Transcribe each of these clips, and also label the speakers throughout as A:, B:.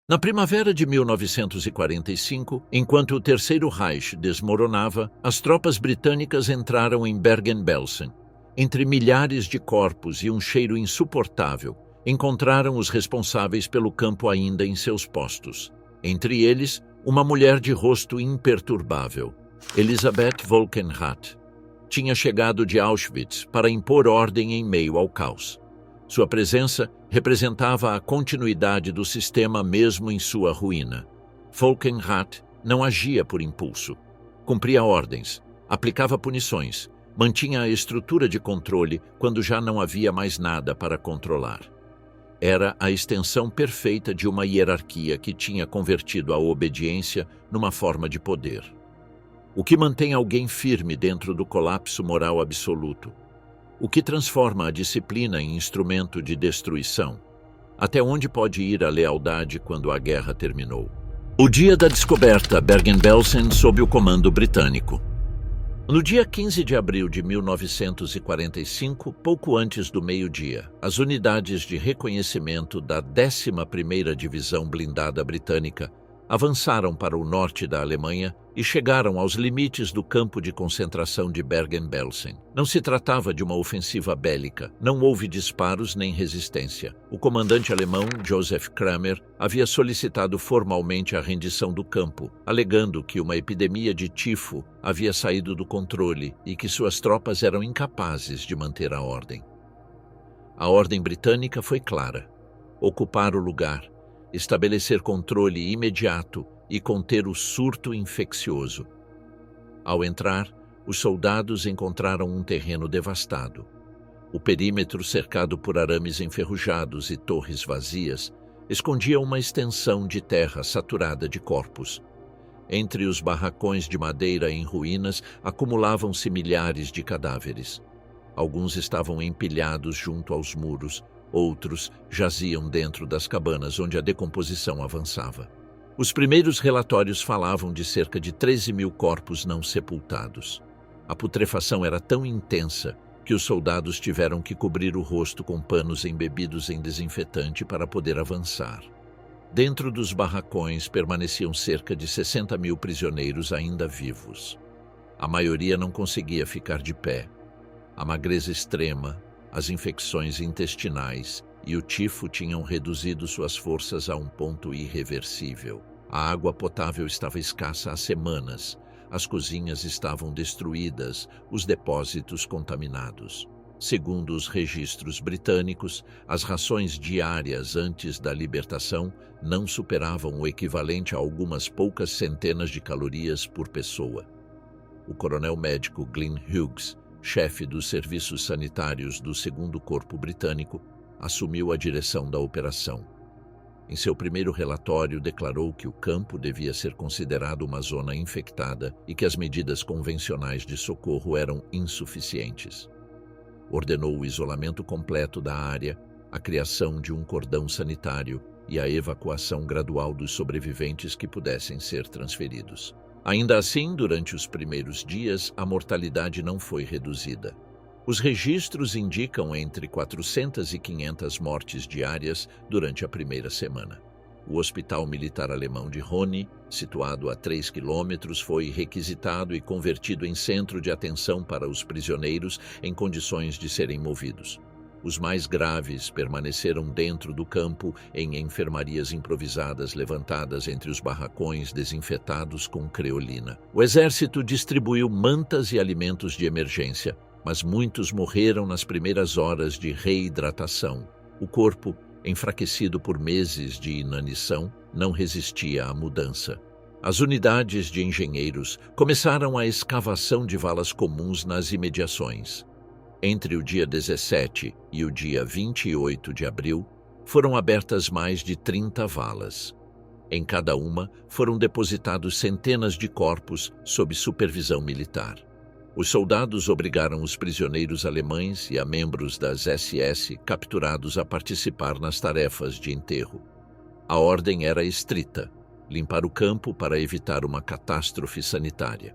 A: Na primavera de 1945, enquanto o Terceiro Reich desmoronava, as tropas britânicas entraram em Bergen-Belsen. Entre milhares de corpos e um cheiro insuportável, encontraram os responsáveis pelo campo ainda em seus postos. Entre eles, uma mulher de rosto imperturbável, Elisabeth Volkenrath. Tinha chegado de Auschwitz para impor ordem em meio ao caos. Sua presença representava a continuidade do sistema mesmo em sua ruína. Volkenrath não agia por impulso. Cumpria ordens, aplicava punições, mantinha a estrutura de controle quando já não havia mais nada para controlar. Era a extensão perfeita de uma hierarquia que tinha convertido a obediência numa forma de poder. O que mantém alguém firme dentro do colapso moral absoluto? O que transforma a disciplina em instrumento de destruição? Até onde pode ir a lealdade quando a guerra terminou? O dia da descoberta, Bergen-Belsen sob o comando britânico. No dia 15 de abril de 1945, pouco antes do meio-dia, as unidades de reconhecimento da 11ª Divisão Blindada Britânica avançaram para o norte da Alemanha e chegaram aos limites do campo de concentração de Bergen-Belsen. Não se tratava de uma ofensiva bélica, não houve disparos nem resistência. O comandante alemão, Joseph Kramer, havia solicitado formalmente a rendição do campo, alegando que uma epidemia de tifo havia saído do controle e que suas tropas eram incapazes de manter a ordem. A ordem britânica foi clara: ocupar o lugar, estabelecer controle imediato e conter o surto infeccioso. Ao entrar, os soldados encontraram um terreno devastado. O perímetro, cercado por arames enferrujados e torres vazias, escondia uma extensão de terra saturada de corpos. Entre os barracões de madeira em ruínas, acumulavam-se milhares de cadáveres. Alguns estavam empilhados junto aos muros, outros jaziam dentro das cabanas onde a decomposição avançava. Os primeiros relatórios falavam de cerca de 13.000 corpos não sepultados. A putrefação era tão intensa que os soldados tiveram que cobrir o rosto com panos embebidos em desinfetante para poder avançar. Dentro dos barracões permaneciam cerca de 60.000 prisioneiros ainda vivos. A maioria não conseguia ficar de pé. A magreza extrema, as infecções intestinais e o tifo tinham reduzido suas forças a um ponto irreversível. A água potável estava escassa há semanas, as cozinhas estavam destruídas, os depósitos contaminados. Segundo os registros britânicos, as rações diárias antes da libertação não superavam o equivalente a algumas poucas centenas de calorias por pessoa. O coronel médico Glyn Hughes, chefe dos serviços sanitários do 2º Corpo Britânico, assumiu a direção da operação. Em seu primeiro relatório, declarou que o campo devia ser considerado uma zona infectada e que as medidas convencionais de socorro eram insuficientes. Ordenou o isolamento completo da área, a criação de um cordão sanitário e a evacuação gradual dos sobreviventes que pudessem ser transferidos. Ainda assim, durante os primeiros dias, a mortalidade não foi reduzida. Os registros indicam entre 400 e 500 mortes diárias durante a primeira semana. O Hospital Militar Alemão de Roni, situado a 3 quilômetros, foi requisitado e convertido em centro de atenção para os prisioneiros em condições de serem movidos. Os mais graves permaneceram dentro do campo em enfermarias improvisadas levantadas entre os barracões desinfetados com creolina. O exército distribuiu mantas e alimentos de emergência, mas muitos morreram nas primeiras horas de reidratação. O corpo, enfraquecido por meses de inanição, não resistia à mudança. As unidades de engenheiros começaram a escavação de valas comuns nas imediações. Entre o dia 17 e o dia 28 de abril, foram abertas mais de 30 valas. Em cada uma, foram depositados centenas de corpos sob supervisão militar. Os soldados obrigaram os prisioneiros alemães e a membros das SS capturados a participar nas tarefas de enterro. A ordem era estrita: limpar o campo para evitar uma catástrofe sanitária.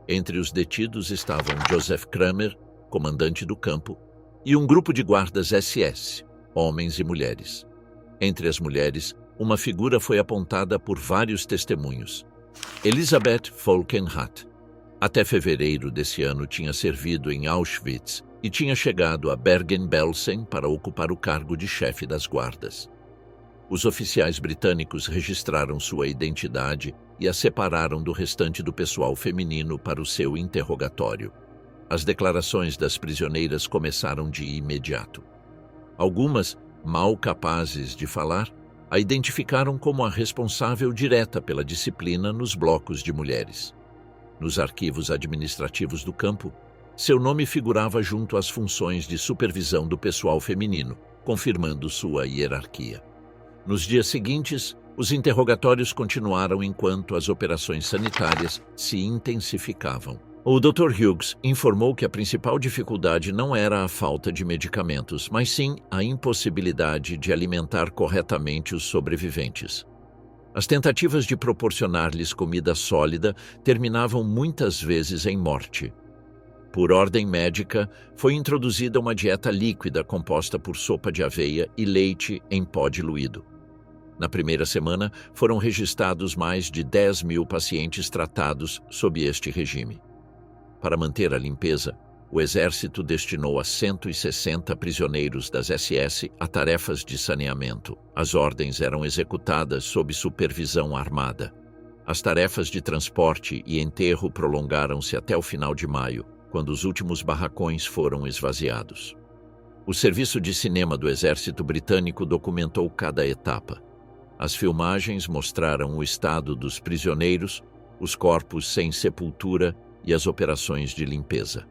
A: Entre os detidos estavam Joseph Kramer, comandante do campo, e um grupo de guardas SS, homens e mulheres. Entre as mulheres, uma figura foi apontada por vários testemunhos: Elisabeth Falkenrath. Até fevereiro desse ano tinha servido em Auschwitz e tinha chegado a Bergen-Belsen para ocupar o cargo de chefe das guardas. Os oficiais britânicos registraram sua identidade e a separaram do restante do pessoal feminino para o seu interrogatório. As declarações das prisioneiras começaram de imediato. Algumas, mal capazes de falar, a identificaram como a responsável direta pela disciplina nos blocos de mulheres. Nos arquivos administrativos do campo, seu nome figurava junto às funções de supervisão do pessoal feminino, confirmando sua hierarquia. Nos dias seguintes, os interrogatórios continuaram enquanto as operações sanitárias se intensificavam. O Dr. Hughes informou que a principal dificuldade não era a falta de medicamentos, mas sim a impossibilidade de alimentar corretamente os sobreviventes. As tentativas de proporcionar-lhes comida sólida terminavam muitas vezes em morte. Por ordem médica, foi introduzida uma dieta líquida composta por sopa de aveia e leite em pó diluído. Na primeira semana, foram registrados mais de 10.000 pacientes tratados sob este regime. Para manter a limpeza, o exército destinou a 160 prisioneiros das SS a tarefas de saneamento. As ordens eram executadas sob supervisão armada. As tarefas de transporte e enterro prolongaram-se até o final de maio, quando os últimos barracões foram esvaziados. O serviço de cinema do exército britânico documentou cada etapa. As filmagens mostraram o estado dos prisioneiros, os corpos sem sepultura e as operações de limpeza.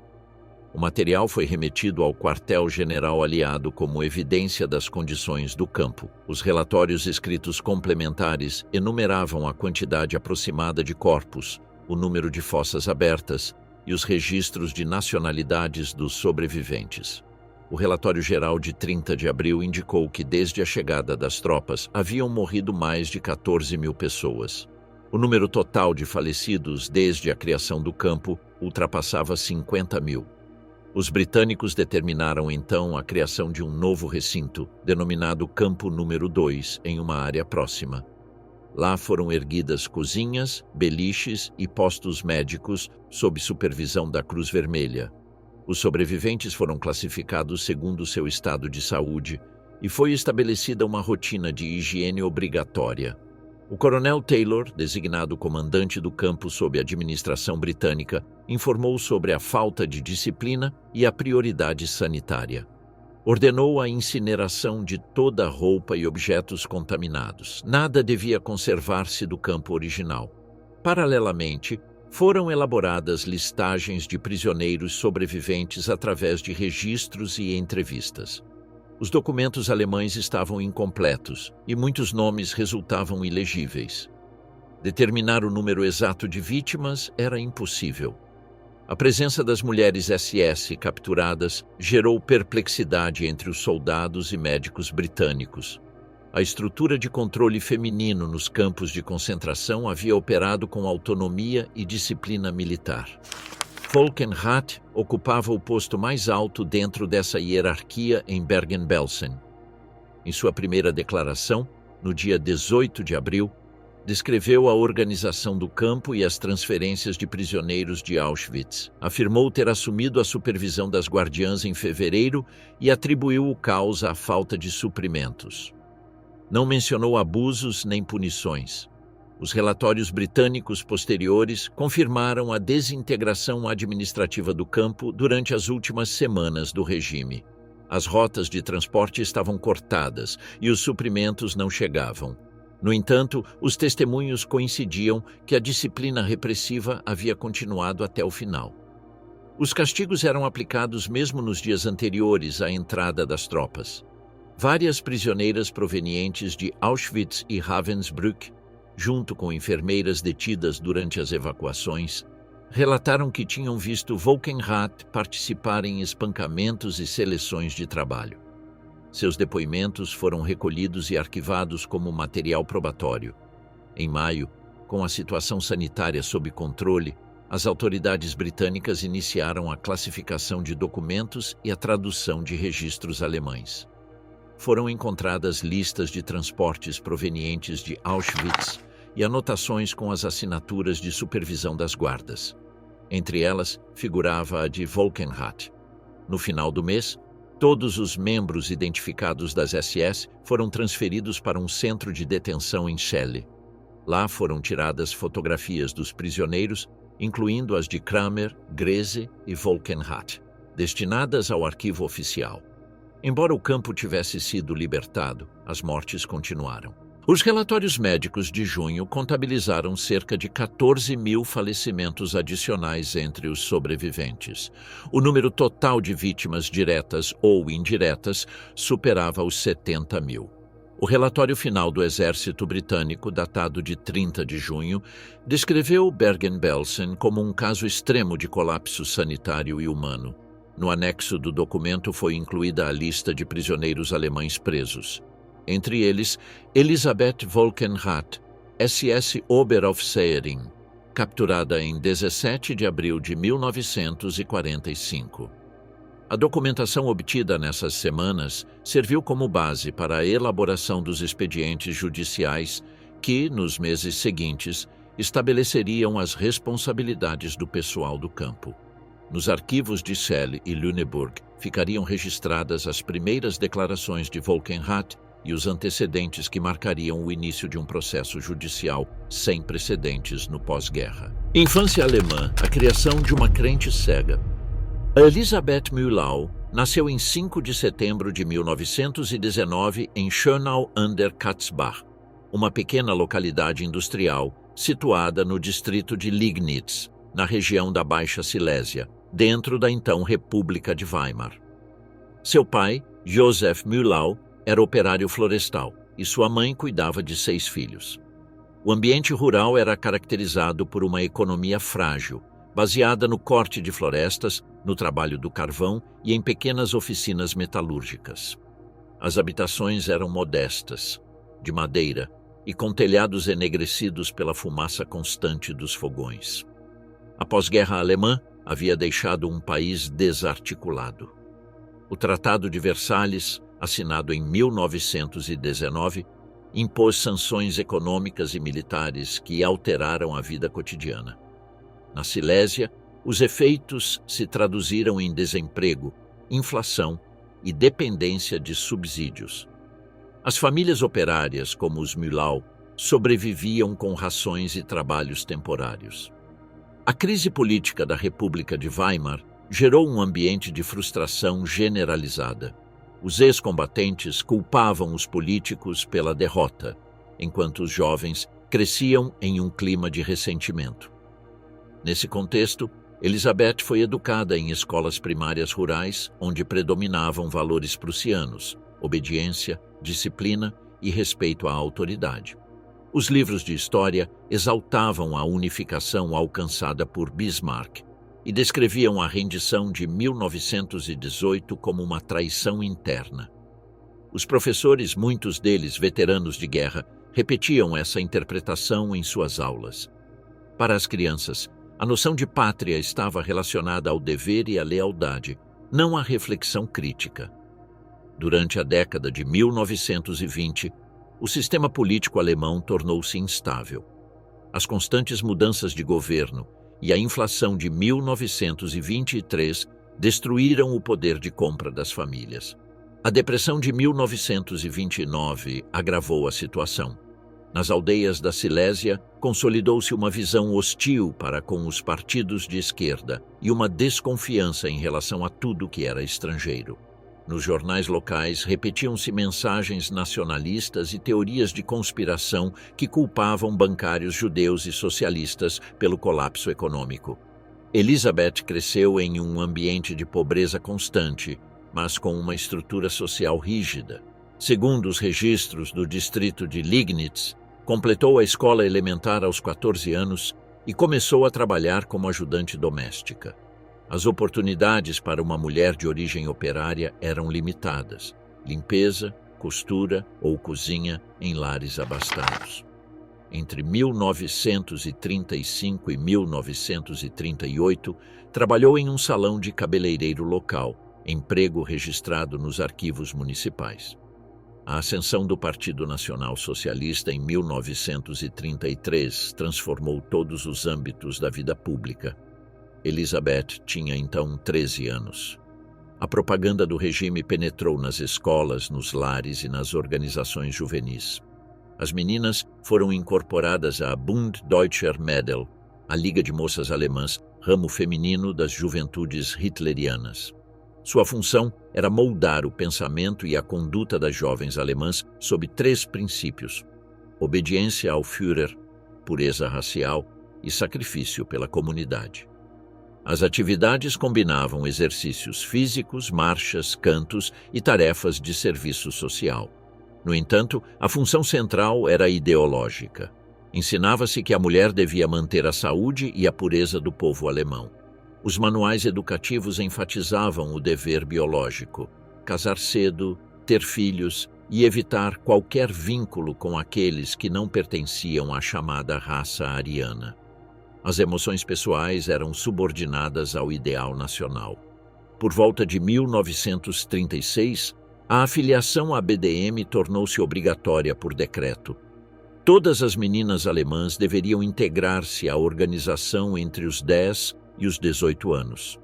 A: O material foi remetido ao quartel-general aliado como evidência das condições do campo. Os relatórios escritos complementares enumeravam a quantidade aproximada de corpos, o número de fossas abertas e os registros de nacionalidades dos sobreviventes. O relatório geral de 30 de abril indicou que, desde a chegada das tropas, haviam morrido mais de 14.000 pessoas. O número total de falecidos desde a criação do campo ultrapassava 50.000. Os britânicos determinaram então a criação de um novo recinto, denominado Campo Número 2, em uma área próxima. Lá foram erguidas cozinhas, beliches e postos médicos sob supervisão da Cruz Vermelha. Os sobreviventes foram classificados segundo seu estado de saúde e foi estabelecida uma rotina de higiene obrigatória. O coronel Taylor, designado comandante do campo sob a administração britânica, informou sobre a falta de disciplina e a prioridade sanitária. Ordenou a incineração de toda a roupa e objetos contaminados. Nada devia conservar-se do campo original. Paralelamente, foram elaboradas listagens de prisioneiros sobreviventes através de registros e entrevistas. Os documentos alemães estavam incompletos e muitos nomes resultavam ilegíveis. Determinar o número exato de vítimas era impossível. A presença das mulheres SS capturadas gerou perplexidade entre os soldados e médicos britânicos. A estrutura de controle feminino nos campos de concentração havia operado com autonomia e disciplina militar. Falkenrath ocupava o posto mais alto dentro dessa hierarquia em Bergen-Belsen. Em sua primeira declaração, no dia 18 de abril, descreveu a organização do campo e as transferências de prisioneiros de Auschwitz. Afirmou ter assumido a supervisão das guardiãs em fevereiro e atribuiu o caos à falta de suprimentos. Não mencionou abusos nem punições. Os relatórios britânicos posteriores confirmaram a desintegração administrativa do campo durante as últimas semanas do regime. As rotas de transporte estavam cortadas e os suprimentos não chegavam. No entanto, os testemunhos coincidiam que a disciplina repressiva havia continuado até o final. Os castigos eram aplicados mesmo nos dias anteriores à entrada das tropas. Várias prisioneiras provenientes de Auschwitz e Ravensbrück, junto com enfermeiras detidas durante as evacuações, relataram que tinham visto Falkenrath participar em espancamentos e seleções de trabalho. Seus depoimentos foram recolhidos e arquivados como material probatório. Em maio, com a situação sanitária sob controle, as autoridades britânicas iniciaram a classificação de documentos e a tradução de registros alemães. foram encontradas listas de transportes provenientes de Auschwitz e anotações com as assinaturas de supervisão das guardas. Entre elas, figurava a de Volkenrath. No final do mês, todos os membros identificados das SS foram transferidos para um centro de detenção em Celle. Lá foram tiradas fotografias dos prisioneiros, incluindo as de Kramer, Grese e Volkenrath, destinadas ao arquivo oficial. Embora o campo tivesse sido libertado, as mortes continuaram. Os relatórios médicos de junho contabilizaram cerca de 14.000 falecimentos adicionais entre os sobreviventes. O número total de vítimas diretas ou indiretas superava os 70.000. O relatório final do Exército Britânico, datado de 30 de junho, descreveu Bergen-Belsen como um caso extremo de colapso sanitário e humano. No anexo do documento foi incluída a lista de prisioneiros alemães presos. Entre eles, Elisabeth Volkenrath, SS Oberaufseherin, capturada em 17 de abril de 1945. A documentação obtida nessas semanas serviu como base para a elaboração dos expedientes judiciais que, nos meses seguintes, estabeleceriam as responsabilidades do pessoal do campo. Nos arquivos de Celle e Lüneburg ficariam registradas as primeiras declarações de Volkenrath e os antecedentes que marcariam o início de um processo judicial sem precedentes no pós-guerra. Infância alemã, a criação de uma crente cega. Elisabeth Mühlau nasceu em 5 de setembro de 1919 em Schönau an der Katzbach, uma pequena localidade industrial situada no distrito de Liegnitz, na região da Baixa Silésia, dentro da então República de Weimar. Seu pai, Josef Mühlau, era operário florestal e sua mãe cuidava de 6 filhos. O ambiente rural era caracterizado por uma economia frágil, baseada no corte de florestas, no trabalho do carvão e em pequenas oficinas metalúrgicas. As habitações eram modestas, de madeira e com telhados enegrecidos pela fumaça constante dos fogões. A pós-guerra alemã havia deixado um país desarticulado. O Tratado de Versalhes, assinado em 1919, impôs sanções econômicas e militares que alteraram a vida cotidiana. Na Silésia, os efeitos se traduziram em desemprego, inflação e dependência de subsídios. As famílias operárias, como os Mühlau, sobreviviam com rações e trabalhos temporários. A crise política da República de Weimar gerou um ambiente de frustração generalizada. Os ex-combatentes culpavam os políticos pela derrota, enquanto os jovens cresciam em um clima de ressentimento. Nesse contexto, Elisabeth foi educada em escolas primárias rurais, onde predominavam valores prussianos, obediência, disciplina e respeito à autoridade. Os livros de história exaltavam a unificação alcançada por Bismarck e descreviam a rendição de 1918 como uma traição interna. Os professores, muitos deles veteranos de guerra, repetiam essa interpretação em suas aulas. Para as crianças, a noção de pátria estava relacionada ao dever e à lealdade, não à reflexão crítica. Durante a década de 1920, o sistema político alemão tornou-se instável. As constantes mudanças de governo e a inflação de 1923 destruíram o poder de compra das famílias. A depressão de 1929 agravou a situação. Nas aldeias da Silésia, consolidou-se uma visão hostil para com os partidos de esquerda e uma desconfiança em relação a tudo que era estrangeiro. Nos jornais locais, repetiam-se mensagens nacionalistas e teorias de conspiração que culpavam bancários judeus e socialistas pelo colapso econômico. Elisabeth cresceu em um ambiente de pobreza constante, mas com uma estrutura social rígida. Segundo os registros do distrito de Liegnitz, completou a escola elementar aos 14 anos e começou a trabalhar como ajudante doméstica. As oportunidades para uma mulher de origem operária eram limitadas: limpeza, costura ou cozinha em lares abastados. Entre 1935 e 1938, trabalhou em um salão de cabeleireiro local, emprego registrado nos arquivos municipais. A ascensão do Partido Nacional Socialista em 1933 transformou todos os âmbitos da vida pública. Elizabeth tinha então 13 anos. A propaganda do regime penetrou nas escolas, nos lares e nas organizações juvenis. As meninas foram incorporadas à Bund Deutscher Mädel, a Liga de Moças Alemãs, ramo feminino das juventudes hitlerianas. Sua função era moldar o pensamento e a conduta das jovens alemãs sob 3 princípios: obediência ao Führer, pureza racial e sacrifício pela comunidade. As atividades combinavam exercícios físicos, marchas, cantos e tarefas de serviço social. No entanto, a função central era ideológica. Ensinava-se que a mulher devia manter a saúde e a pureza do povo alemão. Os manuais educativos enfatizavam o dever biológico: casar cedo, ter filhos e evitar qualquer vínculo com aqueles que não pertenciam à chamada raça ariana. As emoções pessoais eram subordinadas ao ideal nacional. Por volta de 1936, a afiliação à BDM tornou-se obrigatória por decreto. Todas as meninas alemãs deveriam integrar-se à organização entre os 10 e os 18 anos.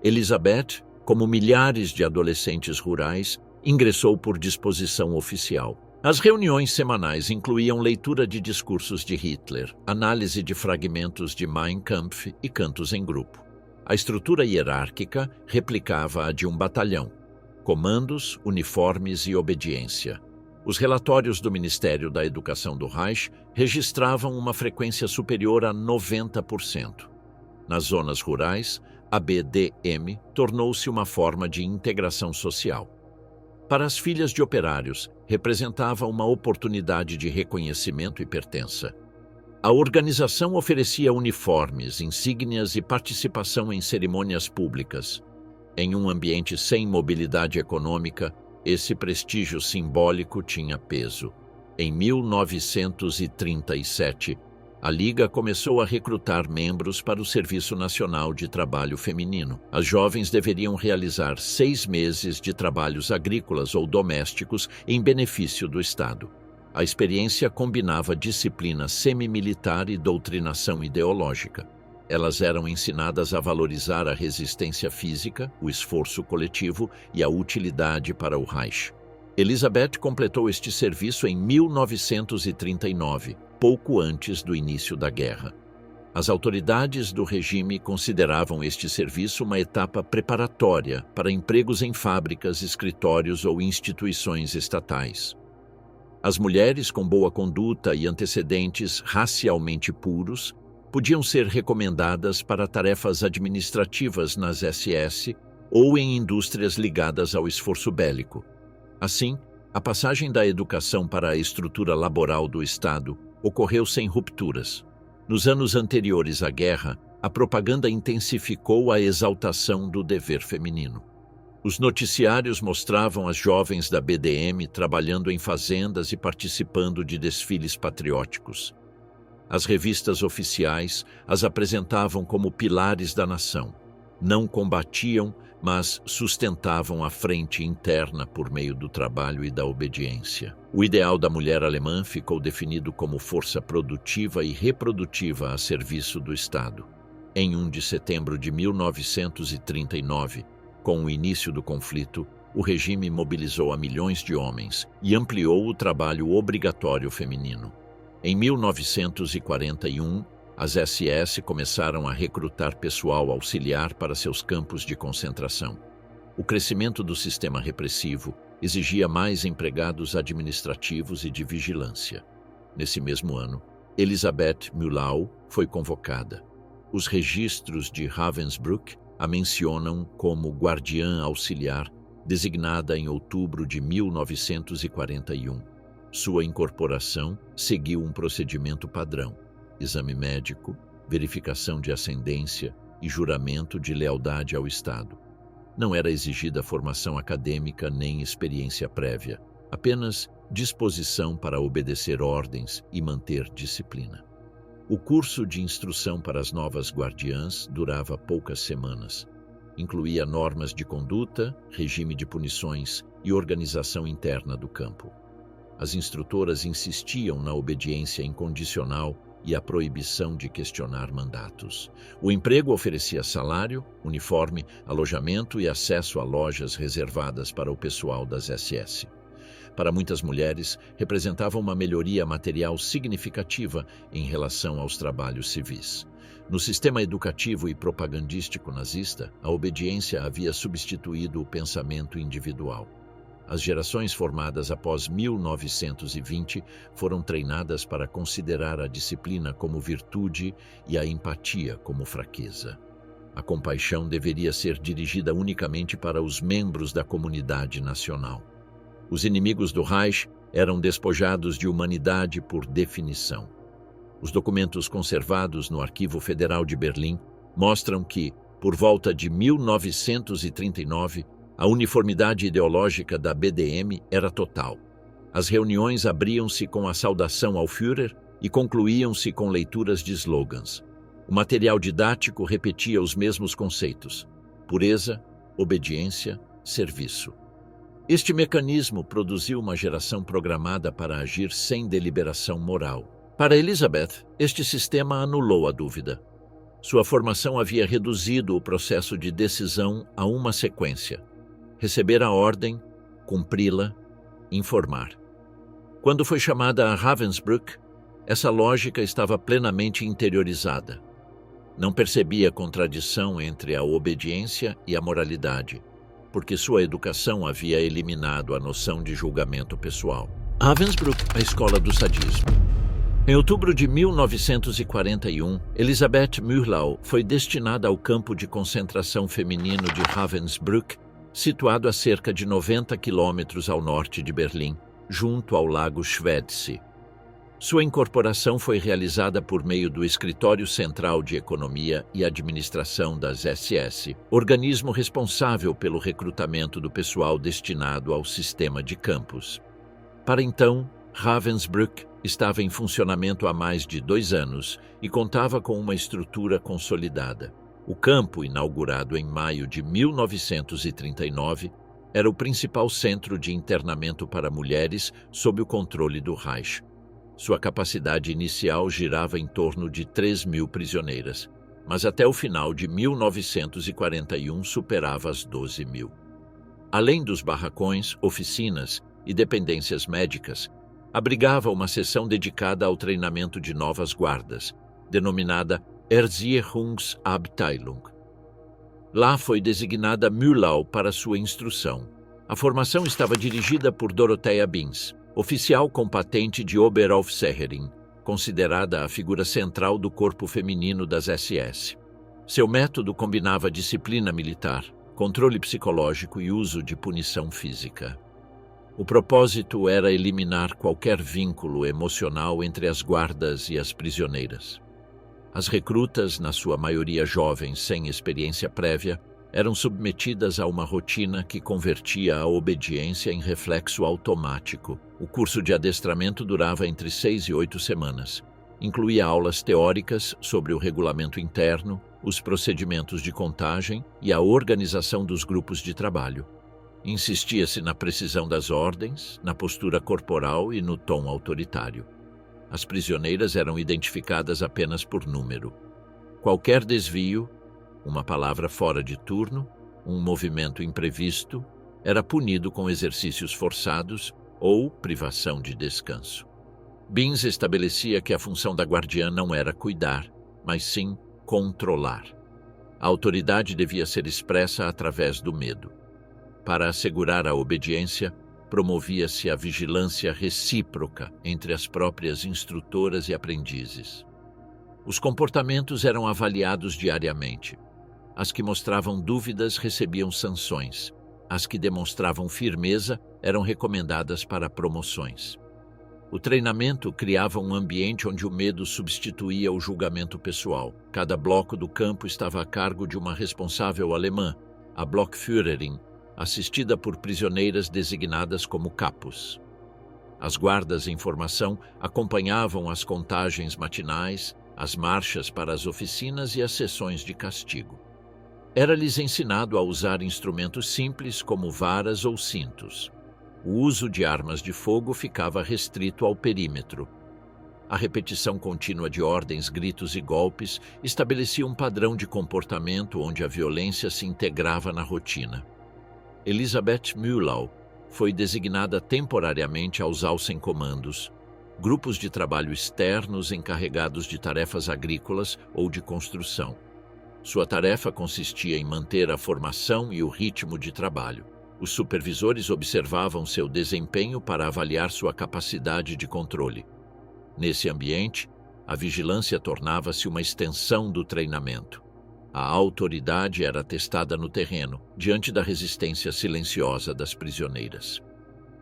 A: Elizabeth, como milhares de adolescentes rurais, ingressou por disposição oficial. As reuniões semanais incluíam leitura de discursos de Hitler, análise de fragmentos de Mein Kampf e cantos em grupo. A estrutura hierárquica replicava a de um batalhão: comandos, uniformes e obediência. Os relatórios do Ministério da Educação do Reich registravam uma frequência superior a 90%. Nas zonas rurais, a BDM tornou-se uma forma de integração social. Para as filhas de operários, representava uma oportunidade de reconhecimento e pertença. A organização oferecia uniformes, insígnias e participação em cerimônias públicas. Em um ambiente sem mobilidade econômica, esse prestígio simbólico tinha peso. Em 1937, a Liga começou a recrutar membros para o Serviço Nacional de Trabalho Feminino. As jovens deveriam realizar 6 meses de trabalhos agrícolas ou domésticos em benefício do Estado. A experiência combinava disciplina semi-militar e doutrinação ideológica. Elas eram ensinadas a valorizar a resistência física, o esforço coletivo e a utilidade para o Reich. Elizabeth completou este serviço em 1939, pouco antes do início da guerra. As autoridades do regime consideravam este serviço uma etapa preparatória para empregos em fábricas, escritórios ou instituições estatais. As mulheres com boa conduta e antecedentes racialmente puros podiam ser recomendadas para tarefas administrativas nas SS ou em indústrias ligadas ao esforço bélico. Assim, a passagem da educação para a estrutura laboral do Estado ocorreu sem rupturas. Nos anos anteriores à guerra, a propaganda intensificou a exaltação do dever feminino. Os noticiários mostravam as jovens da BDM trabalhando em fazendas e participando de desfiles patrióticos. As revistas oficiais as apresentavam como pilares da nação. Não combatiam, mas sustentavam a frente interna por meio do trabalho e da obediência. O ideal da mulher alemã ficou definido como força produtiva e reprodutiva a serviço do Estado. Em 1 de setembro de 1939, com o início do conflito, o regime mobilizou a milhões de homens e ampliou o trabalho obrigatório feminino. Em 1941, as SS começaram a recrutar pessoal auxiliar para seus campos de concentração. O crescimento do sistema repressivo exigia mais empregados administrativos e de vigilância. Nesse mesmo ano, Elisabeth Mühlau foi convocada. Os registros de Ravensbrück a mencionam como guardiã auxiliar, designada em outubro de 1941. Sua incorporação seguiu um procedimento padrão: exame médico, verificação de ascendência e juramento de lealdade ao Estado. Não era exigida formação acadêmica nem experiência prévia, apenas disposição para obedecer ordens e manter disciplina. O curso de instrução para as novas guardiãs durava poucas semanas. Incluía normas de conduta, regime de punições e organização interna do campo. As instrutoras insistiam na obediência incondicional e a proibição de questionar mandatos. O emprego oferecia salário, uniforme, alojamento e acesso a lojas reservadas para o pessoal das SS. Para muitas mulheres, representava uma melhoria material significativa em relação aos trabalhos civis. No sistema educativo e propagandístico nazista, a obediência havia substituído o pensamento individual. As gerações formadas após 1920 foram treinadas para considerar a disciplina como virtude e a empatia como fraqueza. A compaixão deveria ser dirigida unicamente para os membros da comunidade nacional. Os inimigos do Reich eram despojados de humanidade por definição. Os documentos conservados no Arquivo Federal de Berlim mostram que, por volta de 1939, a uniformidade ideológica da BDM era total. As reuniões abriam-se com a saudação ao Führer e concluíam-se com leituras de slogans. O material didático repetia os mesmos conceitos: pureza, obediência, serviço. Este mecanismo produziu uma geração programada para agir sem deliberação moral. Para Elisabeth, este sistema anulou a dúvida. Sua formação havia reduzido o processo de decisão a uma sequência: receber a ordem, cumpri-la, informar. Quando foi chamada a Ravensbrück, essa lógica estava plenamente interiorizada. Não percebia contradição entre a obediência e a moralidade, porque sua educação havia eliminado a noção de julgamento pessoal. Ravensbrück, a escola do sadismo. Em outubro de 1941, Elisabeth Mühlau foi destinada ao campo de concentração feminino de Ravensbrück, situado a cerca de 90 quilômetros ao norte de Berlim, junto ao lago Schwedt. Sua incorporação foi realizada por meio do Escritório Central de Economia e Administração das SS, organismo responsável pelo recrutamento do pessoal destinado ao sistema de campos. Para então, Ravensbrück estava em funcionamento há mais de 2 anos e contava com uma estrutura consolidada. O campo, inaugurado em maio de 1939, era o principal centro de internamento para mulheres sob o controle do Reich. Sua capacidade inicial girava em torno de 3.000 prisioneiras, mas até o final de 1941 superava as 12.000. Além dos barracões, oficinas e dependências médicas, abrigava uma seção dedicada ao treinamento de novas guardas, denominada Erziehungsabteilung. Lá foi designada Mühlau para sua instrução. A formação estava dirigida por Dorothea Binz, oficial com patente de Oberaufseherin, considerada a figura central do corpo feminino das SS. Seu método combinava disciplina militar, controle psicológico e uso de punição física. O propósito era eliminar qualquer vínculo emocional entre as guardas e as prisioneiras. As recrutas, na sua maioria jovens sem experiência prévia, eram submetidas a uma rotina que convertia a obediência em reflexo automático. O curso de adestramento durava entre 6 e 8 semanas. Incluía aulas teóricas sobre o regulamento interno, os procedimentos de contagem e a organização dos grupos de trabalho. Insistia-se na precisão das ordens, na postura corporal e no tom autoritário. As prisioneiras eram identificadas apenas por número. Qualquer desvio, uma palavra fora de turno, um movimento imprevisto, era punido com exercícios forçados ou privação de descanso. Binz estabelecia que a função da guardiã não era cuidar, mas sim controlar. A autoridade devia ser expressa através do medo. Para assegurar a obediência, promovia-se a vigilância recíproca entre as próprias instrutoras e aprendizes. Os comportamentos eram avaliados diariamente. As que mostravam dúvidas recebiam sanções. As que demonstravam firmeza eram recomendadas para promoções. O treinamento criava um ambiente onde o medo substituía o julgamento pessoal. Cada bloco do campo estava a cargo de uma responsável alemã, a Blockführerin, assistida por prisioneiras designadas como capos. As guardas em formação acompanhavam as contagens matinais, as marchas para as oficinas e as sessões de castigo. Era-lhes ensinado a usar instrumentos simples como varas ou cintos. O uso de armas de fogo ficava restrito ao perímetro. A repetição contínua de ordens, gritos e golpes estabelecia um padrão de comportamento onde a violência se integrava na rotina. Elizabeth Mühlau foi designada temporariamente aos Außenkommandos, grupos de trabalho externos encarregados de tarefas agrícolas ou de construção. Sua tarefa consistia em manter a formação e o ritmo de trabalho. Os supervisores observavam seu desempenho para avaliar sua capacidade de controle. Nesse ambiente, a vigilância tornava-se uma extensão do treinamento. A autoridade era testada no terreno, diante da resistência silenciosa das prisioneiras.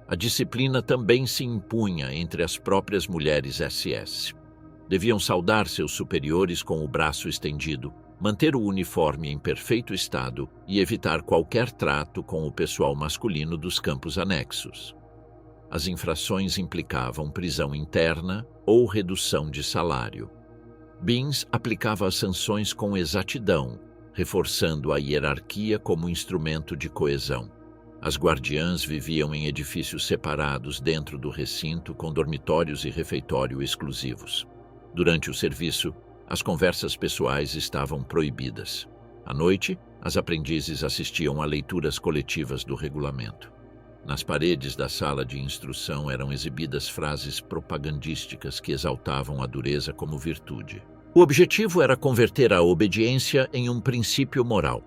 A: A disciplina também se impunha entre as próprias mulheres SS. Deviam saudar seus superiores com o braço estendido, manter o uniforme em perfeito estado e evitar qualquer trato com o pessoal masculino dos campos anexos. As infrações implicavam prisão interna ou redução de salário. Binns aplicava as sanções com exatidão, reforçando a hierarquia como instrumento de coesão. As guardiãs viviam em edifícios separados dentro do recinto com dormitórios e refeitório exclusivos. Durante o serviço, as conversas pessoais estavam proibidas. À noite, as aprendizes assistiam a leituras coletivas do regulamento. Nas paredes da sala de instrução eram exibidas frases propagandísticas que exaltavam a dureza como virtude. O objetivo era converter a obediência em um princípio moral.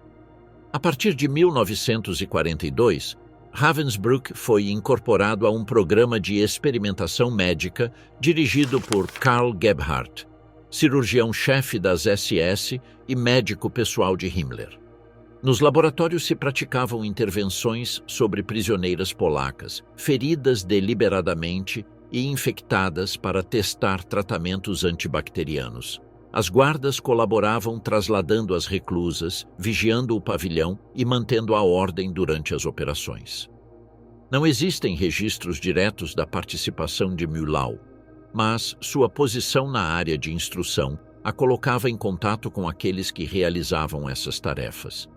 A: A partir de 1942, Ravensbrück foi incorporado a um programa de experimentação médica dirigido por Karl Gebhardt, cirurgião-chefe das SS e médico pessoal de Himmler. Nos laboratórios se praticavam intervenções sobre prisioneiras polacas, feridas deliberadamente e infectadas para testar tratamentos antibacterianos. As guardas colaboravam trasladando as reclusas, vigiando o pavilhão e mantendo a ordem durante as operações. Não existem registros diretos da participação de Mühlau, mas sua posição na área de instrução a colocava em contato com aqueles que realizavam essas tarefas.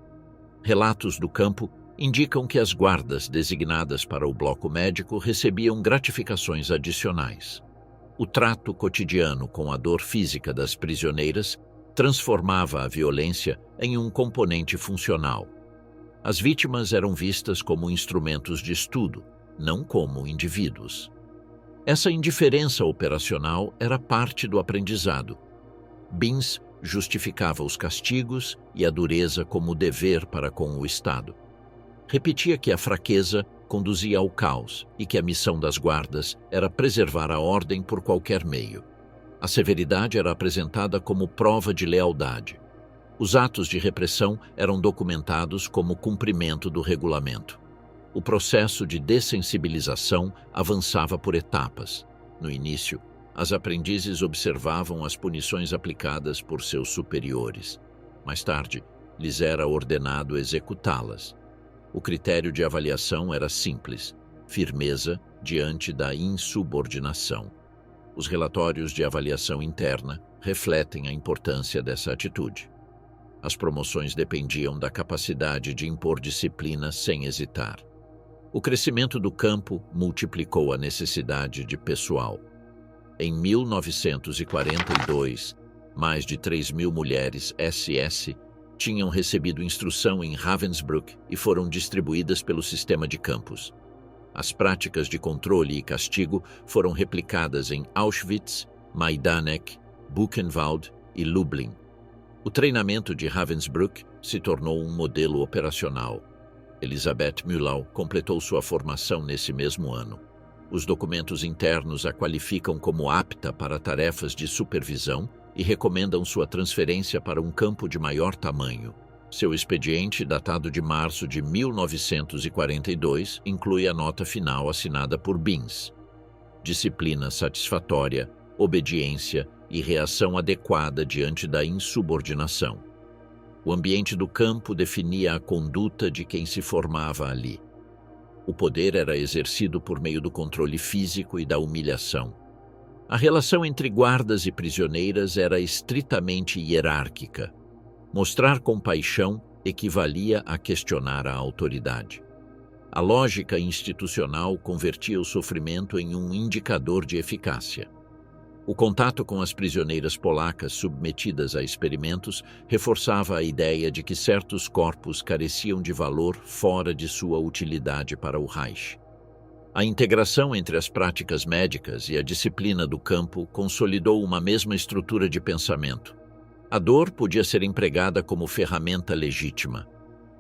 A: Relatos do campo indicam que as guardas designadas para o bloco médico recebiam gratificações adicionais. O trato cotidiano com a dor física das prisioneiras transformava a violência em um componente funcional. As vítimas eram vistas como instrumentos de estudo, não como indivíduos. Essa indiferença operacional era parte do aprendizado. Binns justificava os castigos e a dureza como dever para com o Estado. Repetia que a fraqueza conduzia ao caos e que a missão das guardas era preservar a ordem por qualquer meio. A severidade era apresentada como prova de lealdade. Os atos de repressão eram documentados como cumprimento do regulamento. O processo de dessensibilização avançava por etapas. No início, as aprendizes observavam as punições aplicadas por seus superiores. Mais tarde, lhes era ordenado executá-las. O critério de avaliação era simples: firmeza diante da insubordinação. Os relatórios de avaliação interna refletem a importância dessa atitude. As promoções dependiam da capacidade de impor disciplina sem hesitar. O crescimento do campo multiplicou a necessidade de pessoal. Em 1942, mais de 3.000 mulheres SS tinham recebido instrução em Ravensbrück e foram distribuídas pelo sistema de campos. As práticas de controle e castigo foram replicadas em Auschwitz, Majdanek, Buchenwald e Lublin. O treinamento de Ravensbrück se tornou um modelo operacional. Elizabeth Mühlau completou sua formação nesse mesmo ano. Os documentos internos a qualificam como apta para tarefas de supervisão e recomendam sua transferência para um campo de maior tamanho. Seu expediente, datado de março de 1942, inclui a nota final assinada por Binns. Disciplina satisfatória, obediência e reação adequada diante da insubordinação. O ambiente do campo definia a conduta de quem se formava ali. O poder era exercido por meio do controle físico e da humilhação. A relação entre guardas e prisioneiras era estritamente hierárquica. Mostrar compaixão equivalia a questionar a autoridade. A lógica institucional convertia o sofrimento em um indicador de eficácia. O contato com as prisioneiras polacas submetidas a experimentos reforçava a ideia de que certos corpos careciam de valor fora de sua utilidade para o Reich. A integração entre as práticas médicas e a disciplina do campo consolidou uma mesma estrutura de pensamento. A dor podia ser empregada como ferramenta legítima.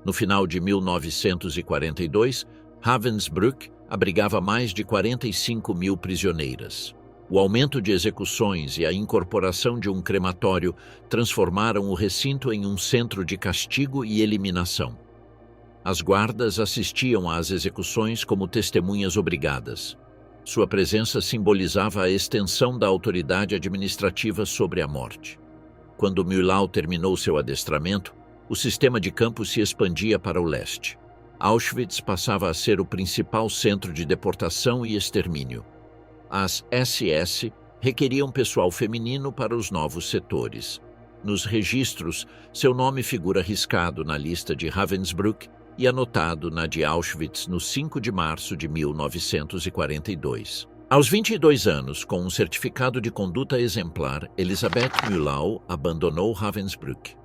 A: No final de 1942, Ravensbrück abrigava mais de 45 mil prisioneiras. O aumento de execuções e a incorporação de um crematório transformaram o recinto em um centro de castigo e eliminação. As guardas assistiam às execuções como testemunhas obrigadas. Sua presença simbolizava a extensão da autoridade administrativa sobre a morte. Quando Mühlau terminou seu adestramento, o sistema de campo se expandia para o leste. Auschwitz passava a ser o principal centro de deportação e extermínio. As SS requeriam pessoal feminino para os novos setores. Nos registros, seu nome figura riscado na lista de Ravensbrück e anotado na de Auschwitz no 5 de março de 1942. Aos 22 anos, com um certificado de conduta exemplar, Elisabeth Mühlau abandonou Ravensbrück.